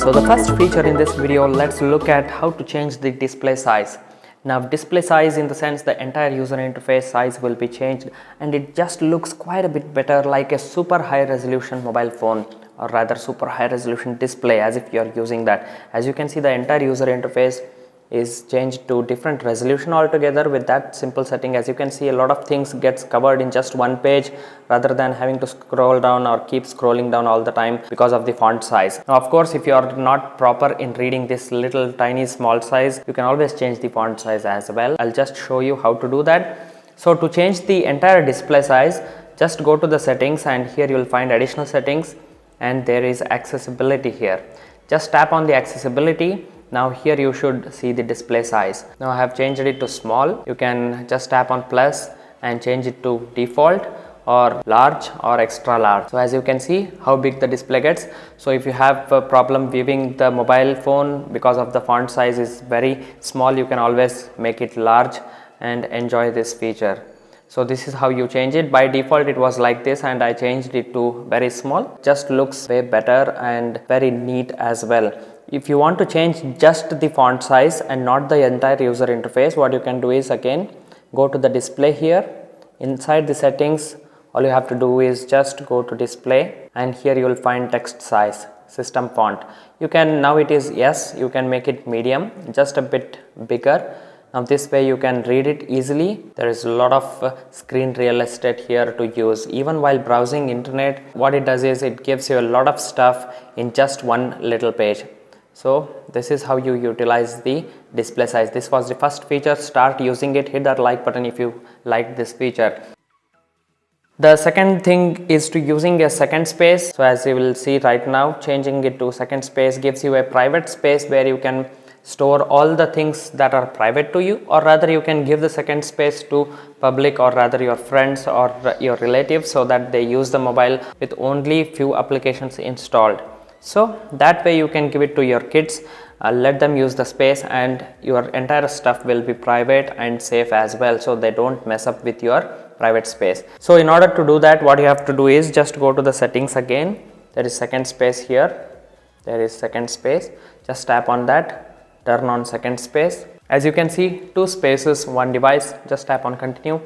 So the first feature in this video, let's look at how to change the display size. Now display size in the sense the entire user interface size will be changed and it just looks quite a bit better like a super high resolution mobile phone, or rather super high resolution display, as if you are using that. As you can see, the entire user interface is changed to different resolution altogether with that simple setting. As you can see, a lot of things gets covered in just one page rather than having to scroll down or keep scrolling down all the time because of the font size. Now of course, if you are not proper in reading this little tiny small size, you can always change the font size as well. I'll just show you how to do that. So to change the entire display size, just go to the settings and here you will find additional settings and there is accessibility here. Just tap on the accessibility. Now here you should see the display size. Now I have changed it to small. You can just tap on plus and change it to default or large or extra large. So as you can see how big the display gets. So if you have a problem viewing the mobile phone because of the font size is very small, you can always make it large and enjoy this feature. So this is how you change it. By default it was like this and I changed it to very small. Just looks way better and very neat as well. If you want to change just the font size and not the entire user interface, what you can do is again go to the display here. Inside the settings, all you have to do is just go to display and here you will find text size, system font. You can, now it is yes, you can make it medium, just a bit bigger. Now this way you can read it easily. There is a lot of screen real estate here to use. Even while browsing internet, what it does is it gives you a lot of stuff in just one little page. So this is how you utilize the display size. This was the first feature. Start using it. Hit that like button if you like this feature. The second thing is to using a second space. So as you will see right now, changing it to second space gives you a private space where you can store all the things that are private to you, or rather you can give the second space to public or rather your friends or your relatives so that they use the mobile with only few applications installed. So that way you can give it to your kids, let them use the space and your entire stuff will be private and safe as well, so they don't mess up with your private space. So in order to do that, what you have to do is just go to the settings again. There is second space here. There is second space. Just tap on that. Turn on second space. As you can see, two spaces, one device. Just tap on continue.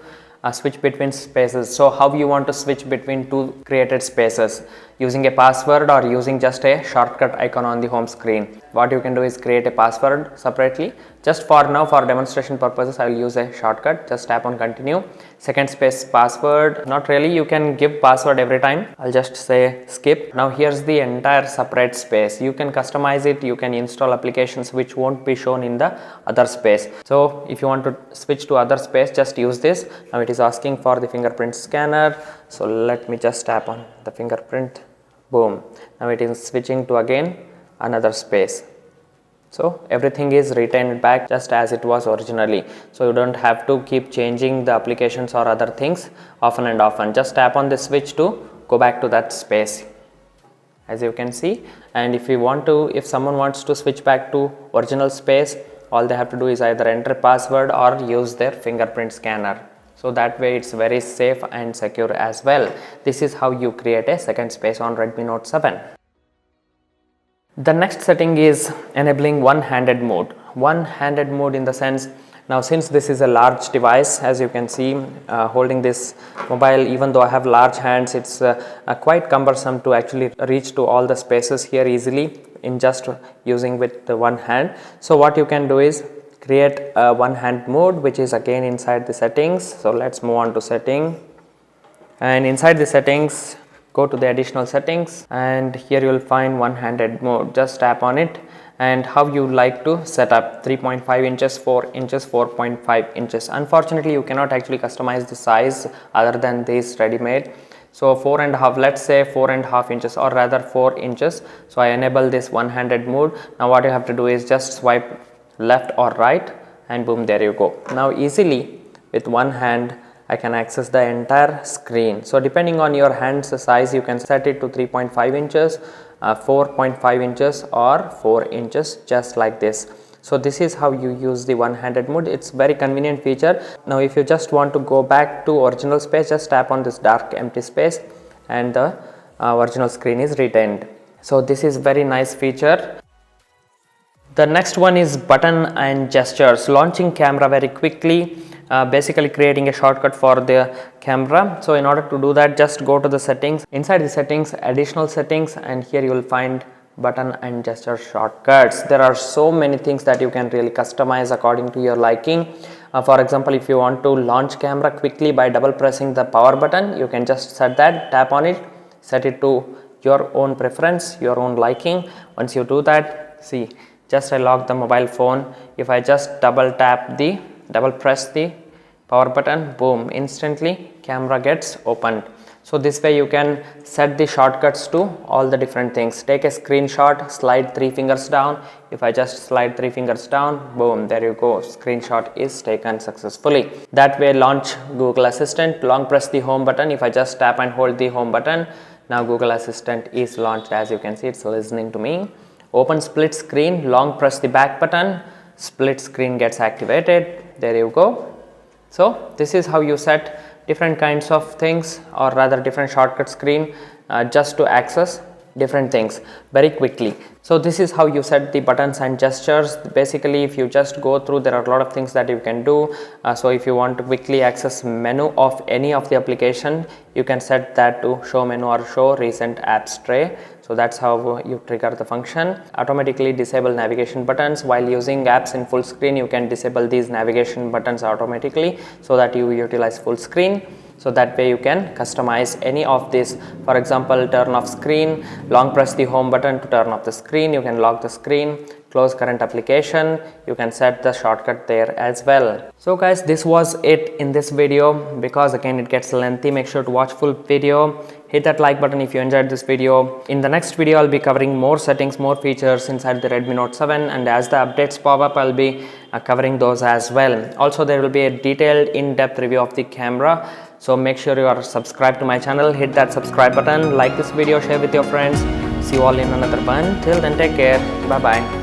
Switch between spaces. So how you want to switch between two created spaces, using a password or using just a shortcut icon on the home screen. What you can do is create a password separately. Just for now, for demonstration purposes, I will use a shortcut. Just tap on continue. Second space password. Not really, you can give password every time. I'll just say skip. Now here's the entire separate space. You can customize it. You can install applications which won't be shown in the other space. So if you want to switch to other space, just use this. Now it is asking for the fingerprint scanner. So let me just tap on the fingerprint. Boom. Now it is switching to again another space. So everything is retained back just as it was originally. So you don't have to keep changing the applications or other things often and often. Just tap on the switch to go back to that space, as you can see. And if you want to, if someone wants to switch back to original space, all they have to do is either enter password or use their fingerprint scanner. So that way it's very safe and secure as well. This is how you create a second space on Redmi Note 7. The next setting is enabling one-handed mode. One-handed mode in the sense, now since this is a large device, as you can see, holding this mobile, even though I have large hands, it's quite cumbersome to actually reach to all the spaces here easily in just using with the one hand. So what you can do is create a one-hand mode, which is again inside the settings. So let's move on to setting, and inside the settings, go to the additional settings and here you will find one-handed mode. Just tap on it and how you like to set up 3.5 inches, 4 inches, 4.5 inches. Unfortunately, you cannot actually customize the size other than this ready-made. So 4.5, let's say 4.5 inches or rather 4 inches. So I enable this one-handed mode. Now what you have to do is just swipe left or right and boom, there you go. Now easily with one hand I can access the entire screen. So depending on your hand's size, you can set it to 3.5 inches, 4.5 inches or 4 inches, just like this. So this is how you use the one-handed mode. It's very convenient feature. Now if you just want to go back to original space, just tap on this dark empty space and the original screen is retained. So this is very nice feature. The next one is button and gestures. Launching camera very quickly, basically creating a shortcut for the camera. So in order to do that, just go to the settings. Inside the settings, additional settings, and here you will find button and gesture shortcuts. There are so many things that you can really customize according to your liking. For example, if you want to launch camera quickly by double pressing the power button, you can just set that, tap on it, set it to your own preference, your own liking. Once you do that, see, just I lock the mobile phone. If I just double press the power button, boom, instantly camera gets opened. So this way you can set the shortcuts to all the different things. Take a screenshot, slide 3 fingers down. If I just slide 3 fingers down, boom, there you go, screenshot is taken successfully. That way launch Google Assistant, long press the home button. If I just tap and hold the home button, now Google Assistant is launched. As you can see, it's listening to me. Open split screen, long press the back button, split screen gets activated. There you go. So this is how you set different kinds of things, or rather different shortcut screen, just to access different things very quickly. So this is how you set the buttons and gestures. Basically, if you just go through, there are a lot of things that you can do. So if you want to quickly access menu of any of the application, you can set that to show menu or show recent apps tray. So that's how you trigger the function. Automatically disable navigation buttons. While using apps in full screen, you can disable these navigation buttons automatically so that you utilize full screen. So that way you can customize any of this. For example, turn off screen, long press the home button to turn off the screen. You can lock the screen, close current application. You can set the shortcut there as well. So guys, this was it in this video. Because again it gets lengthy, make sure to watch full video. Hit that like button if you enjoyed this video. In the next video, I'll be covering more settings, more features inside the Redmi Note 7, and as the updates pop up, I'll be covering those as well. Also, there will be a detailed in-depth review of the camera. So make sure you are subscribed to my channel. Hit that subscribe button, like this video, share with your friends. See you all in another one. Till then, take care. Bye bye.